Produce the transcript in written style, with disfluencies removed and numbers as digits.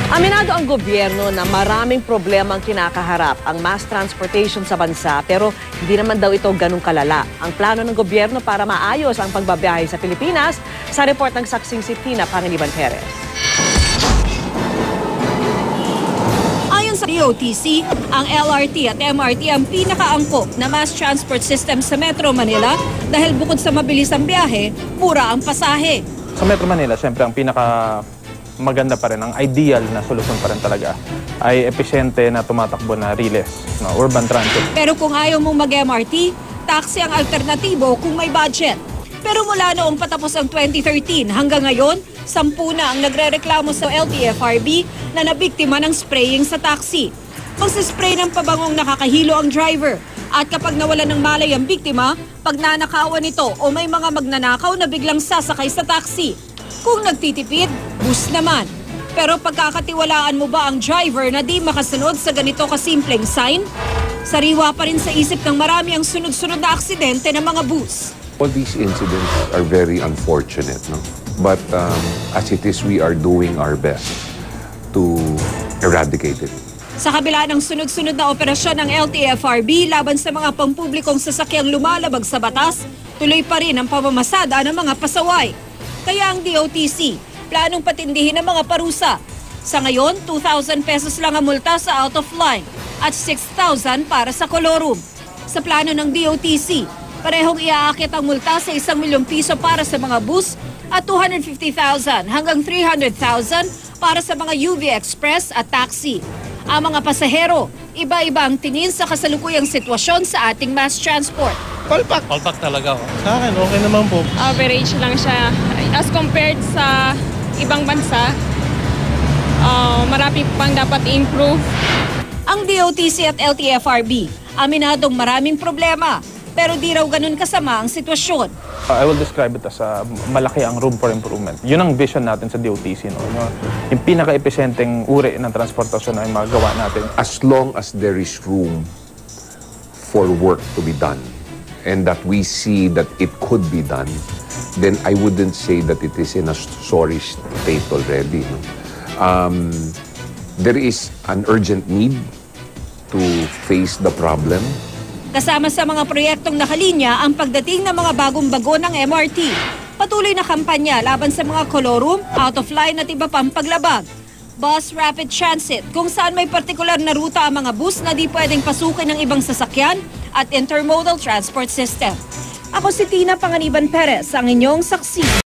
Aminado ang gobyerno na maraming problema ang kinakaharap ang mass transportation sa bansa pero hindi naman daw ito ganun kalala. Ang plano ng gobyerno para maayos ang pagbabiyahe sa Pilipinas sa report ng saksing si Tina Panganiban Perez. Ayon sa DOTC, ang LRT at MRT ang pinakaangkop na mass transport system sa Metro Manila dahil bukod sa mabilis ang biyahe, mura ang pasahe. Sa Metro Manila, siyempre ang maganda pa rin, ang ideal na solusyon pa rin talaga ay episyente na tumatakbo na RILES, urban transit. Pero kung ayaw mong mag-MRT, taxi ang alternatibo kung may budget. Pero mula noong patapos ang 2013 hanggang ngayon, 10 na ang nagrereklamo sa LTFRB na nabiktima ng spraying sa taxi. Magsispray ng pabangong nakakahilo ang driver. At kapag nawala ng malay ang biktima, pag nanakawan ito o may mga magnanakaw na biglang sasakay sa taxi. Kung nagtitipid, bus naman. Pero pagkakatiwalaan mo ba ang driver na di makasunod sa ganito kasimpleng sign? Sariwa pa rin sa isip ng marami ang sunod-sunod na aksidente ng mga bus. All these incidents are very unfortunate, no? But as it is, we are doing our best to eradicate it. Sa kabila ng sunod-sunod na operasyon ng LTFRB laban sa mga pampublikong sasakyang lumalabag sa batas, tuloy pa rin ang pamamasada ng mga pasaway. Kaya ang DOTC, planong patindihin ang mga parusa. Sa ngayon, 2,000 pesos lang ang multa sa out of line at 6,000 para sa kolorum. Sa plano ng DOTC, parehong iaakit ang multa sa 1 milyong piso para sa mga bus at 250,000 hanggang 300,000 para sa mga UV Express at taxi. Ang mga pasahero, iba-iba ang tingin sa kasalukuyang sitwasyon sa ating mass transport. Palpak. Palpak talaga. Sa akin, okay naman po. Average lang siya. As compared sa ibang bansa, marami pang dapat i-improve. Ang DOTC at LTFRB, aminadong maraming problema, pero di raw ganun kasama ang sitwasyon. I will describe it as malaki ang room for improvement. Yun ang vision natin sa DOTC. No? Yung pinaka-episyenteng uri ng transportasyon na yung magawa natin. As long as there is room for work to be done, and that we see that it could be done, then I wouldn't say that it is in a sorry state already. No? There is an urgent need to face the problem. Kasama sa mga proyektong nakalinya ang pagdating ng mga bagong bago ng MRT. Patuloy na kampanya laban sa mga kolorum, out of line at iba pang paglabag. Bus Rapid Transit, kung saan may partikular na ruta ang mga bus na di pwedeng pasukin ng ibang sasakyan at intermodal transport system. Ako si Tina Panganiban Perez, ang inyong saksi.